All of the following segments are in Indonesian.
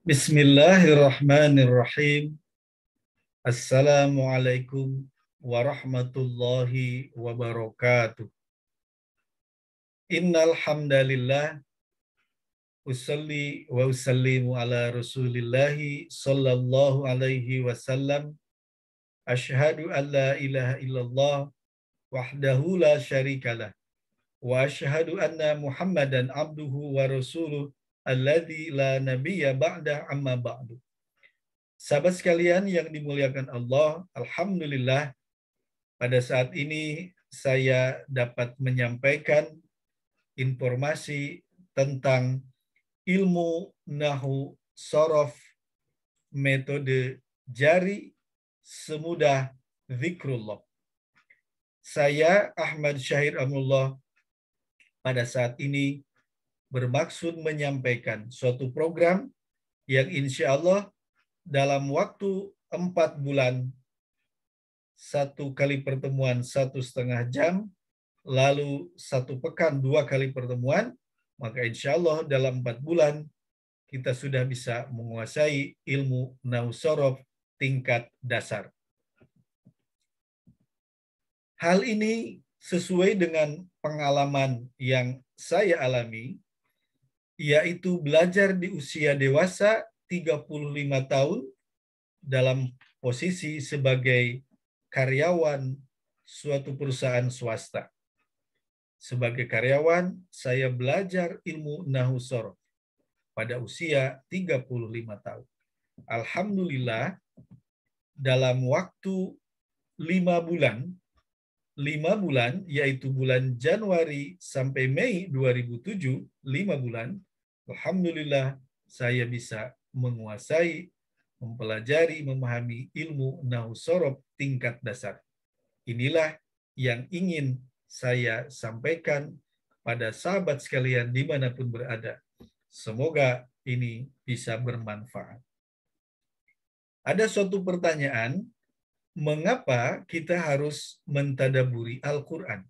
Bismillahirrahmanirrahim. Assalamualaikum warahmatullahi wabarakatuh. Innal hamdalillah usalli wa usallimu ala Rasulillahi sallallahu alaihi wasallam. Asyhadu an la ilaha illallah wahdahu la syarikalah wa asyhadu anna Muhammadan abduhu wa rasuluh alladzi la nabiyya ba'da amma ba'du. Sahabat sekalian yang dimuliakan Allah, alhamdulillah pada saat ini saya dapat menyampaikan informasi tentang ilmu nahu sorof metode jari semudah zikrullah. Saya Ahmad Syahir Amrullah pada saat ini bermaksud menyampaikan suatu program yang insya Allah dalam waktu 4 bulan, 1 kali pertemuan 1,5 jam, lalu 1 pekan 2 kali pertemuan, maka insya Allah dalam 4 bulan kita sudah bisa menguasai ilmu nahwu sorof tingkat dasar. Hal ini sesuai dengan pengalaman yang saya alami, yaitu belajar di usia dewasa 35 tahun dalam posisi sebagai karyawan suatu perusahaan swasta. Sebagai karyawan, saya belajar ilmu nahwu sorof pada usia 35 tahun. Alhamdulillah, dalam waktu 5 bulan, yaitu bulan Januari sampai Mei 2007, 5 bulan, alhamdulillah saya bisa menguasai, mempelajari, memahami ilmu nahwu sorof tingkat dasar. Inilah yang ingin saya sampaikan pada sahabat sekalian dimanapun berada. Semoga ini bisa bermanfaat. Ada suatu pertanyaan, mengapa kita harus mentadaburi Al-Quran?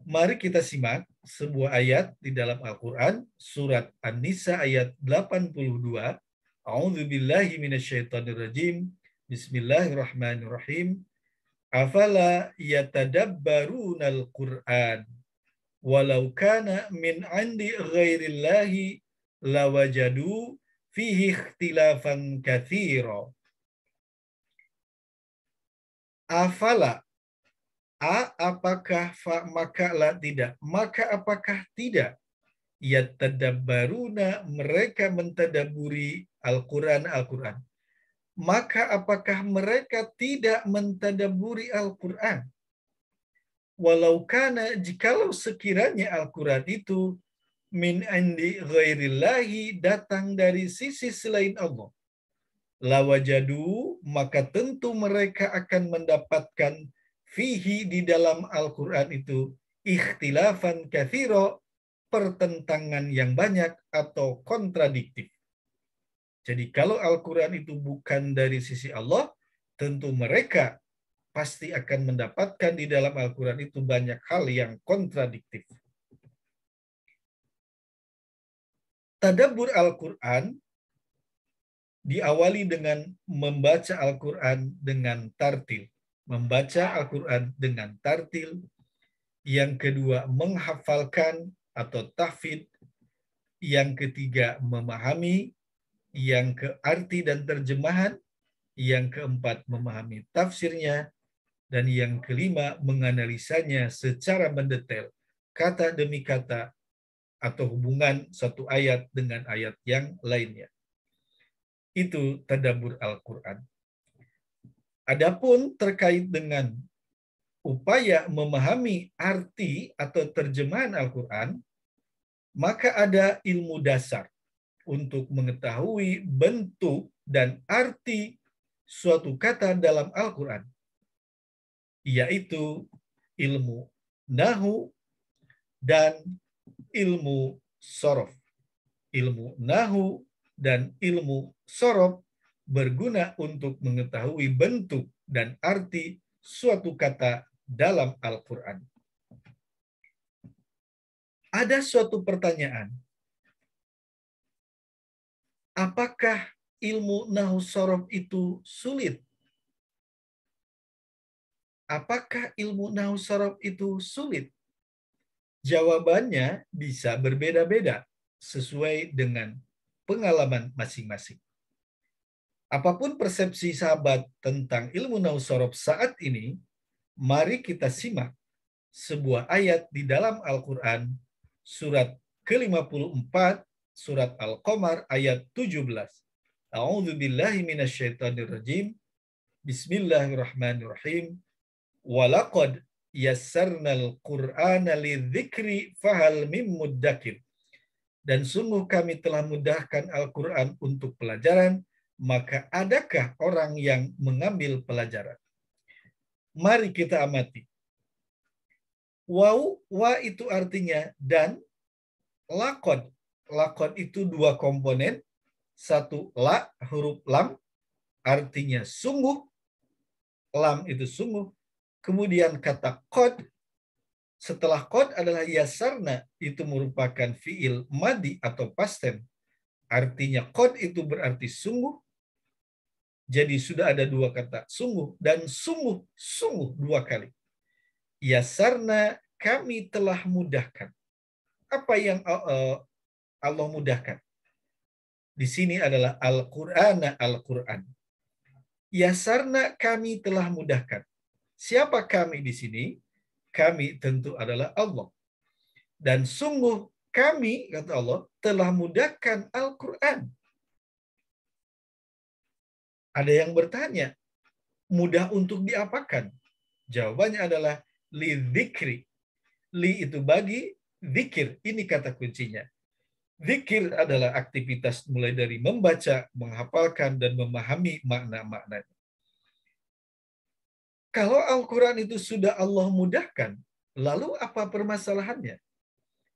Mari kita simak sebuah ayat di dalam Al-Quran, surat An-Nisa ayat 82. A'udzubillahi minasyaitonirrajim. Bismillahirrahmanirrahim. Afala yatadabbarunal Qur'an walau kana min 'indi ghairillahi lawajadu fihi ikhtilafan katsira. Afala, apakah, fa maka la tidak, maka apakah tidak, yatadabbaruna mereka mentadaburi Al-Quran, maka apakah mereka tidak mentadaburi Al-Quran? Walau kana, jikalau sekiranya Al-Quran itu min indi ghairillahi, datang dari sisi selain Allah, lawajadu, maka tentu mereka akan mendapatkan fihi, di dalam Al-Quran itu, ikhtilafan katsira, pertentangan yang banyak atau kontradiktif. Jadi kalau Al-Quran itu bukan dari sisi Allah, tentu mereka pasti akan mendapatkan di dalam Al-Quran itu banyak hal yang kontradiktif. Tadabbur Al-Quran diawali dengan membaca Al-Quran dengan tartil. Membaca Al-Quran dengan tartil. Yang kedua, menghafalkan atau tahfidz. Yang ketiga, memahami. Yang kearti dan terjemahan. Yang keempat, memahami tafsirnya. Dan yang kelima, menganalisanya secara mendetail, kata demi kata, atau hubungan satu ayat dengan ayat yang lainnya. Itu tadabbur Al-Quran. Adapun terkait dengan upaya memahami arti atau terjemahan Al-Quran, maka ada ilmu dasar untuk mengetahui bentuk dan arti suatu kata dalam Al-Quran, yaitu ilmu nahu dan ilmu sorof. Ilmu nahu dan ilmu sorof berguna untuk mengetahui bentuk dan arti suatu kata dalam Al-Quran. Ada suatu pertanyaan. apakah ilmu nahwu sorof itu sulit? Apakah ilmu nahwu sorof itu sulit? Jawabannya bisa berbeda-beda sesuai dengan pengalaman masing-masing. Apapun persepsi sahabat tentang ilmu nahwu sorof saat ini, mari kita simak sebuah ayat di dalam Al-Quran, surat ke-54, surat Al-Qamar ayat 17. A'udzu billahi minasyaitonir rajim. Bismillahirrahmanirrahim. Walaqad yassarnal Qur'ana lidzikri fahal mim muddakir. Dan sungguh kami telah mudahkan Al-Quran untuk pelajaran, maka adakah orang yang mengambil pelajaran? Mari kita amati. Wa itu artinya dan, laqad. Laqad itu dua komponen. Satu la, huruf lam, artinya sungguh. Lam itu sungguh. Kemudian kata qad, setelah qad adalah yasarna, itu merupakan fiil madi atau past tense. Artinya qad itu berarti sungguh. Jadi sudah ada dua kata sungguh dan sungguh dua kali. Yasarna, kami telah mudahkan. Apa yang Allah mudahkan? Di sini adalah Al-Quran. Yasarna, kami telah mudahkan. Siapa kami di sini? Kami tentu adalah Allah. Dan sungguh kami, kata Allah, telah mudahkan Al-Quran. Ada yang bertanya, mudah untuk diapakan? Jawabannya adalah li dzikri. Li itu bagi, zikir, ini kata kuncinya. Zikir adalah aktivitas mulai dari membaca, menghafalkan, dan memahami makna-maknanya. Kalau Al-Quran itu sudah Allah mudahkan, lalu apa permasalahannya?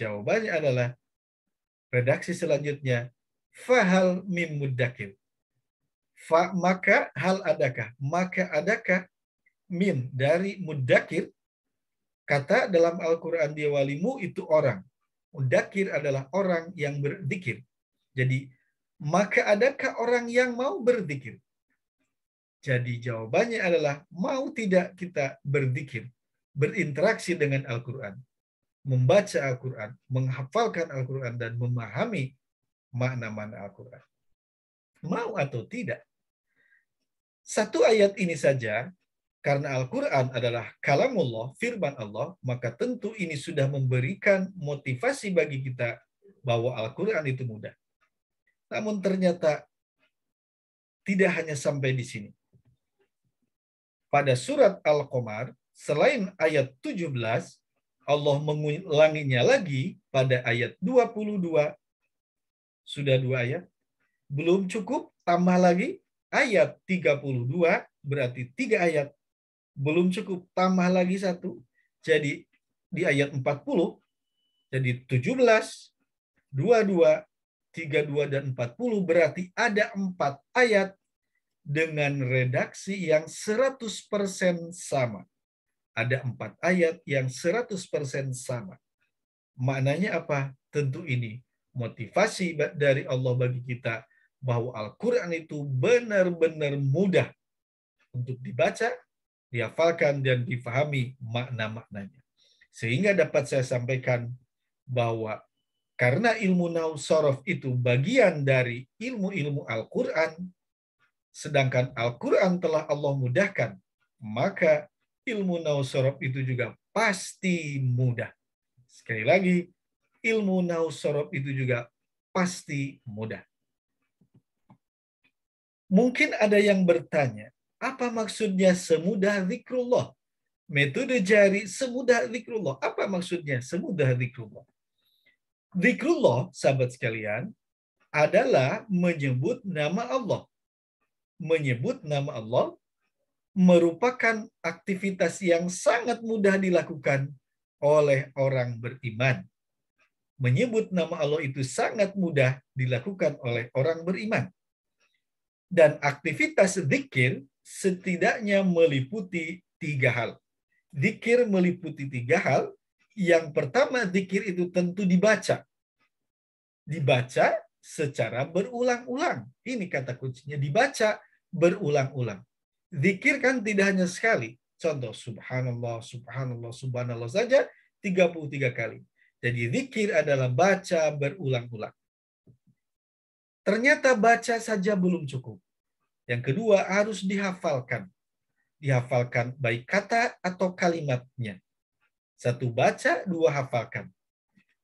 Jawabannya adalah, redaksi selanjutnya, fahal mim muddakir. Maka hal adakah? Maka adakah min dari muddakir? Kata dalam Al-Quran dia walimu itu orang. Muddakir adalah orang yang berzikir. Jadi, maka adakah orang yang mau berzikir? Jadi jawabannya adalah mau tidak kita berzikir, berinteraksi dengan Al-Quran, membaca Al-Quran, menghafalkan Al-Quran, dan memahami makna-makna Al-Quran. Mau atau tidak? Satu ayat ini saja, karena Al-Quran adalah kalamullah, firman Allah, maka tentu ini sudah memberikan motivasi bagi kita bahwa Al-Quran itu mudah. Namun ternyata tidak hanya sampai di sini. Pada surat Al-Qamar, selain ayat 17, Allah mengulanginya lagi pada ayat 22. Sudah dua ayat. Belum cukup, tambah lagi ayat 32, berarti 3 ayat. Belum cukup, tambah lagi 1. Jadi di ayat 40, jadi 17, 22, 32, dan 40, berarti ada 4 ayat dengan redaksi yang 100% sama. Ada 4 ayat yang 100% sama. Maknanya apa? Tentu ini motivasi dari Allah bagi kita bahwa Al-Quran itu benar-benar mudah untuk dibaca, dihafalkan, dan difahami makna-maknanya. Sehingga dapat saya sampaikan bahwa karena ilmu nahwu sorof itu bagian dari ilmu-ilmu Al-Quran, sedangkan Al-Quran telah Allah mudahkan, maka ilmu nahwu sorof itu juga pasti mudah. Sekali lagi, ilmu nahwu sorof itu juga pasti mudah. Mungkin ada yang bertanya, apa maksudnya semudah zikrullah? Metode jari semudah zikrullah. Apa maksudnya semudah zikrullah? Zikrullah, sahabat sekalian, adalah menyebut nama Allah. Menyebut nama Allah merupakan aktivitas yang sangat mudah dilakukan oleh orang beriman. Menyebut nama Allah itu sangat mudah dilakukan oleh orang beriman. Dan aktivitas zikir setidaknya meliputi 3 hal. Zikir meliputi 3 hal. Yang pertama, zikir itu tentu dibaca. Dibaca secara berulang-ulang. Ini kata kuncinya, dibaca berulang-ulang. Zikir kan tidak hanya sekali. Contoh, subhanallah, subhanallah, subhanallah saja 33 kali. Jadi zikir adalah baca berulang-ulang. Ternyata baca saja belum cukup. Yang kedua harus dihafalkan. Dihafalkan baik kata atau kalimatnya. Satu baca, dua hafalkan.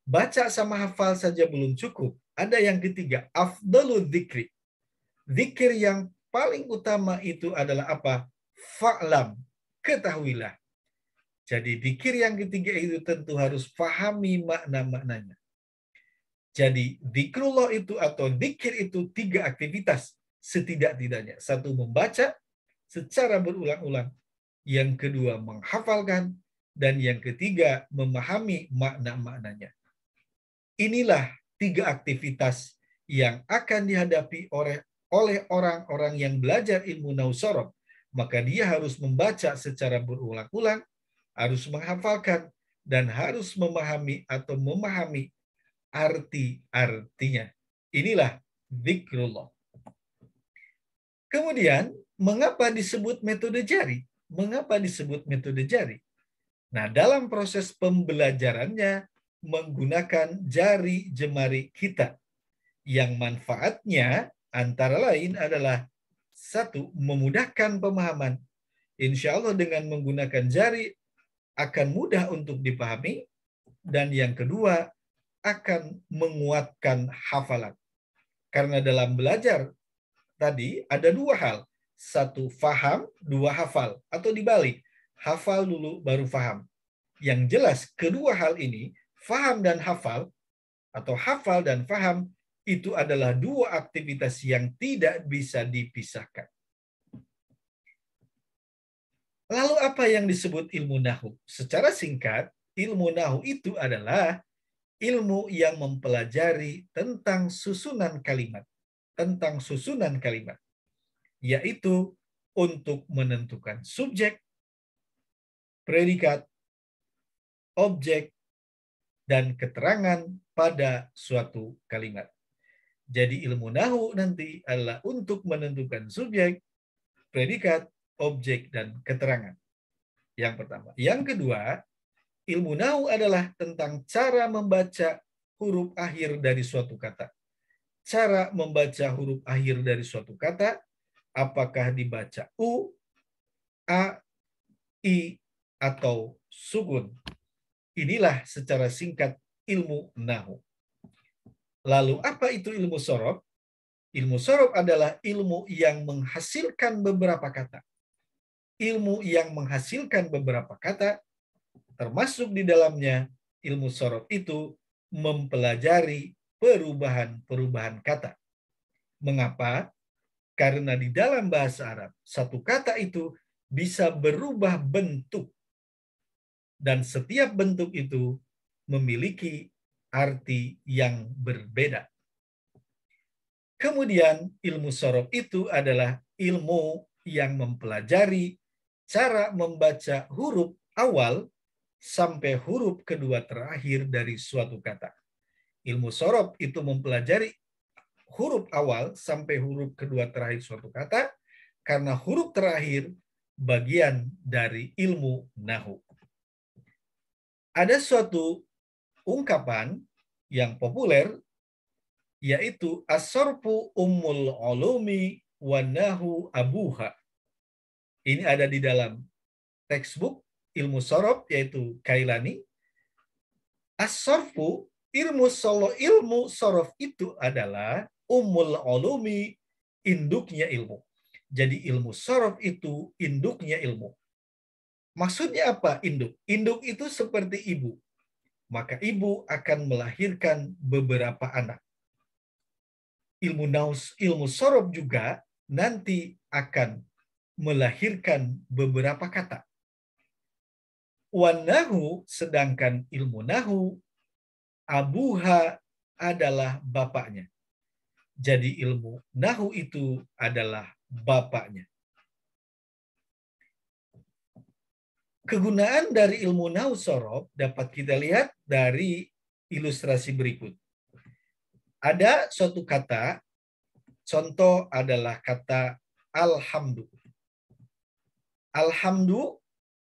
Baca sama hafal saja belum cukup. Ada yang ketiga, afdalul dzikri. Zikir yang paling utama itu adalah apa? Fa'lam, ketahuilah. Jadi zikir yang ketiga itu tentu harus pahami makna-maknanya. Jadi zikrullah itu atau zikir itu 3 aktivitas setidak-tidaknya. Satu, membaca secara berulang-ulang. Yang kedua, menghafalkan. Dan yang ketiga, memahami makna-maknanya. Inilah 3 aktivitas yang akan dihadapi oleh orang-orang yang belajar ilmu nahwu shorof. Maka dia harus membaca secara berulang-ulang, harus menghafalkan, dan harus memahami atau memahami arti-artinya. Inilah zikrullah. Kemudian, mengapa disebut metode jari? Mengapa disebut metode jari? Nah, dalam proses pembelajarannya menggunakan jari jemari kita, yang manfaatnya antara lain adalah satu, memudahkan pemahaman. Insya Allah dengan menggunakan jari akan mudah untuk dipahami, dan yang kedua akan menguatkan hafalan. Karena dalam belajar tadi ada 2 hal. Satu, faham, 2, hafal. Atau dibalik, hafal dulu baru faham. Yang jelas kedua hal ini, faham dan hafal, atau hafal dan faham, itu adalah 2 aktivitas yang tidak bisa dipisahkan. Lalu apa yang disebut ilmu nahwu? Secara singkat, ilmu nahwu itu adalah ilmu yang mempelajari tentang susunan kalimat. Tentang susunan kalimat. Yaitu untuk menentukan subjek, predikat, objek, dan keterangan pada suatu kalimat. Jadi ilmu nahwu nanti adalah untuk menentukan subjek, predikat, objek, dan keterangan. Yang pertama. Yang kedua, ilmu nahwu adalah tentang cara membaca huruf akhir dari suatu kata. Cara membaca huruf akhir dari suatu kata, apakah dibaca U, A, I, atau sukun. Inilah secara singkat ilmu nahwu. Lalu apa itu ilmu shorof? Ilmu shorof adalah ilmu yang menghasilkan beberapa kata. Ilmu yang menghasilkan beberapa kata, termasuk di dalamnya ilmu shorof itu mempelajari perubahan-perubahan kata. Mengapa? Karena di dalam bahasa Arab, satu kata itu bisa berubah bentuk. Dan setiap bentuk itu memiliki arti yang berbeda. Kemudian ilmu shorof itu adalah ilmu yang mempelajari cara membaca huruf awal sampai huruf kedua terakhir dari suatu kata. Ilmu shorof itu mempelajari huruf awal sampai huruf kedua terakhir suatu kata, karena huruf terakhir bagian dari ilmu nahwu. Ada suatu ungkapan yang populer, yaitu as-sarfu ummul ulumi wa nahwu abuha. Ini ada di dalam textbook ilmu shorof, yaitu Kailani. As-sarfu, ilmu shorof itu adalah ummul ulumi, induknya ilmu. Jadi ilmu shorof itu induknya ilmu. Maksudnya apa induk? Induk itu seperti ibu. Maka ibu akan melahirkan beberapa anak. Ilmu shorof juga nanti akan melahirkan beberapa kata. Wan nahwu, sedangkan ilmu nahwu, abuha adalah bapaknya. Jadi ilmu nahwu itu adalah bapaknya. Kegunaan dari ilmu nahwu shorof dapat kita lihat dari ilustrasi berikut. Ada suatu kata, contoh adalah kata alhamdu. Alhamdu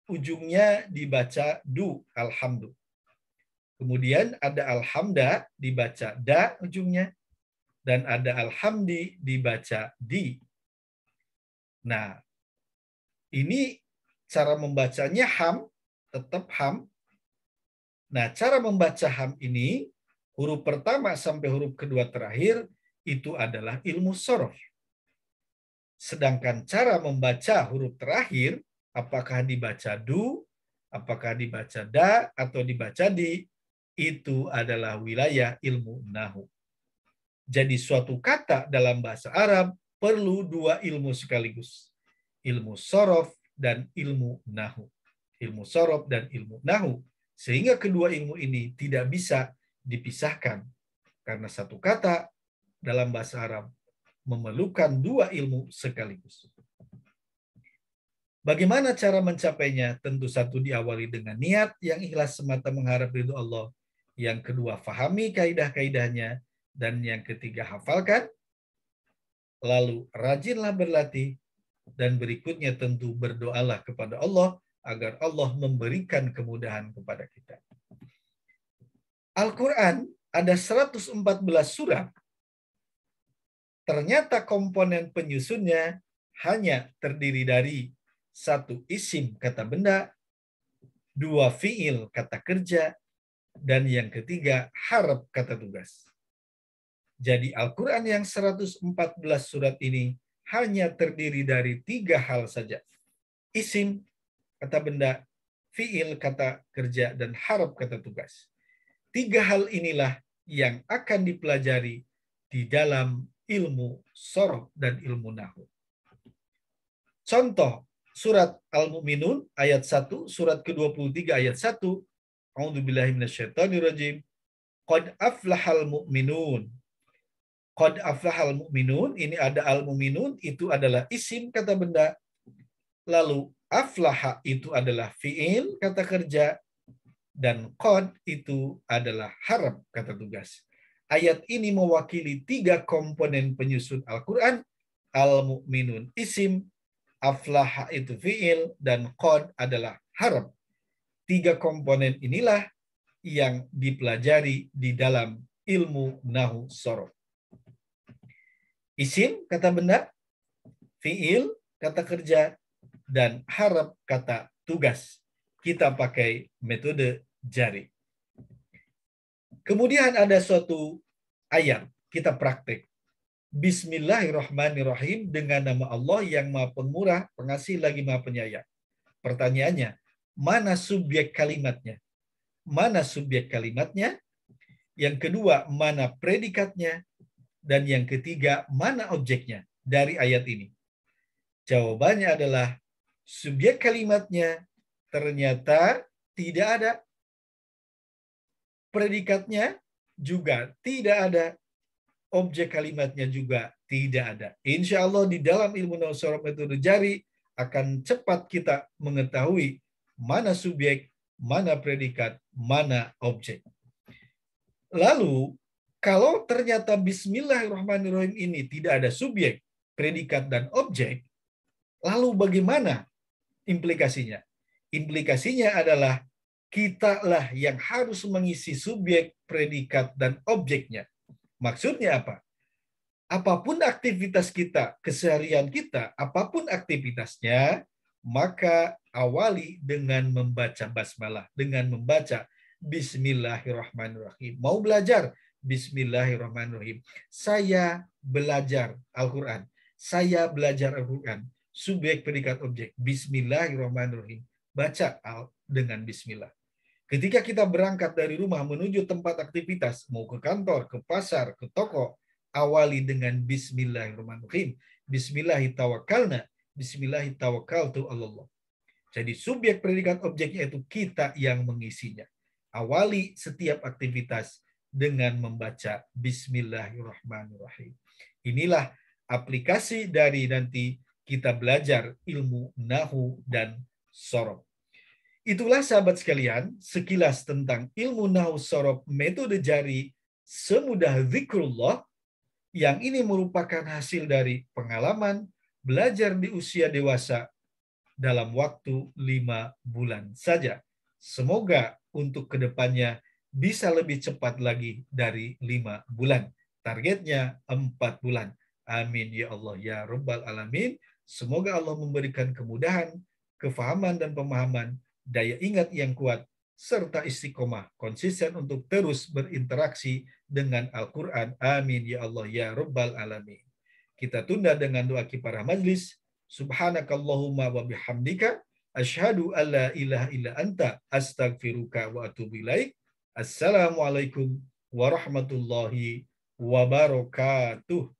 ujungnya dibaca du, alhamdu. Kemudian ada alhamda dibaca da ujungnya, dan ada alhamdi dibaca di. Nah, ini cara membacanya ham, tetap ham. Nah, cara membaca ham ini, huruf pertama sampai huruf kedua terakhir, itu adalah ilmu sorof. Sedangkan cara membaca huruf terakhir, apakah dibaca du, apakah dibaca da, atau dibaca di, itu adalah wilayah ilmu nahu. Jadi suatu kata dalam bahasa Arab perlu dua ilmu sekaligus. Ilmu sorof dan ilmu nahu. Ilmu sorof dan ilmu nahu. Sehingga kedua ilmu ini tidak bisa dipisahkan. Karena satu kata dalam bahasa Arab memerlukan dua ilmu sekaligus. Bagaimana cara mencapainya? Tentu satu diawali dengan niat yang ikhlas semata mengharap ridho Allah. Yang kedua, fahami kaidah-kaidahnya. Dan yang ketiga, hafalkan. Lalu rajinlah berlatih. Dan berikutnya tentu berdoalah kepada Allah agar Allah memberikan kemudahan kepada kita. Al-Quran ada 114 surat. Ternyata komponen penyusunnya hanya terdiri dari satu isim kata benda, dua fiil kata kerja, dan yang ketiga harf kata tugas. Jadi Al-Quran yang 114 surat ini hanya terdiri dari 3 hal saja. Isim kata benda, fiil kata kerja, dan harf kata tugas. 3 hal inilah yang akan dipelajari di dalam ilmu sorof dan ilmu nahu. Contoh, surat Al-Mu'minun ayat 1, surat ke-23 ayat 1. A'udzubillahi minasyaitonirrajim. Qad aflahal mu'minun. Qad aflahal mu'minun, ini ada al-mu'minun, itu adalah isim kata benda. Lalu aflaha itu adalah fiil kata kerja. Dan qad itu adalah harf kata tugas. Ayat ini mewakili 3 komponen penyusun Al-Quran. Al-mu'minun isim, aflaha itu fiil, dan qad adalah harf. 3 komponen inilah yang dipelajari di dalam ilmu nahu sorof. Isim kata benda, fiil kata kerja, dan harf kata tugas. Kita pakai metode jari. Kemudian ada suatu ayat, kita praktek. Bismillahirrahmanirrahim, dengan nama Allah yang Maha Pemurah, Pengasih lagi Maha Penyayang. Pertanyaannya, mana subjek kalimatnya? Mana subjek kalimatnya? Yang kedua, mana predikatnya? Dan yang ketiga, mana objeknya dari ayat ini? Jawabannya adalah subjek kalimatnya ternyata tidak ada. Predikatnya juga tidak ada. Objek kalimatnya juga tidak ada. Insya Allah di dalam ilmu nahu sorof metode jari akan cepat kita mengetahui mana subjek, mana predikat, mana objek. Lalu kalau ternyata Bismillahirrahmanirrahim ini tidak ada subjek, predikat, dan objek, lalu bagaimana implikasinya? Implikasinya adalah kitalah yang harus mengisi subjek, predikat, dan objeknya. Maksudnya apa? Apapun aktivitas kita, keseharian kita, apapun aktivitasnya, maka awali dengan membaca basmalah, dengan membaca Bismillahirrahmanirrahim. Mau belajar? Bismillahirrahmanirrahim. Saya belajar Al-Quran. Saya belajar Al-Quran. Subjek, predikat, objek. Bismillahirrahmanirrahim. Baca dengan bismillah. Ketika kita berangkat dari rumah menuju tempat aktivitas, mau ke kantor, ke pasar, ke toko, awali dengan Bismillahirrahmanirrahim. Bismillahirrahmanirrahim. Bismillahirrahmanirrahim. Jadi subjek, predikat, objeknya itu kita yang mengisinya. Awali setiap aktivitas dengan membaca Bismillahirrahmanirrahim. Inilah aplikasi dari nanti kita belajar ilmu nahu dan sorof. Itulah sahabat sekalian, sekilas tentang ilmu nahu sorof metode jari semudah zikrullah, yang ini merupakan hasil dari pengalaman belajar di usia dewasa dalam waktu 5 bulan saja. Semoga untuk kedepannya bisa lebih cepat lagi dari 5 bulan. Targetnya 4 bulan. Amin ya Allah ya Rabbal Alamin. Semoga Allah memberikan kemudahan, kefahaman dan pemahaman, daya ingat yang kuat, serta istiqomah konsisten untuk terus berinteraksi dengan Al-Quran. Amin ya Allah ya Rabbal Alamin. Kita tunda dengan doa kifarah majlis. Subhanakallahumma wa bihamdika asyhadu an la ilaha illa anta astaghfiruka wa atubu ilaik. Assalamualaikum warahmatullahi wabarakatuh.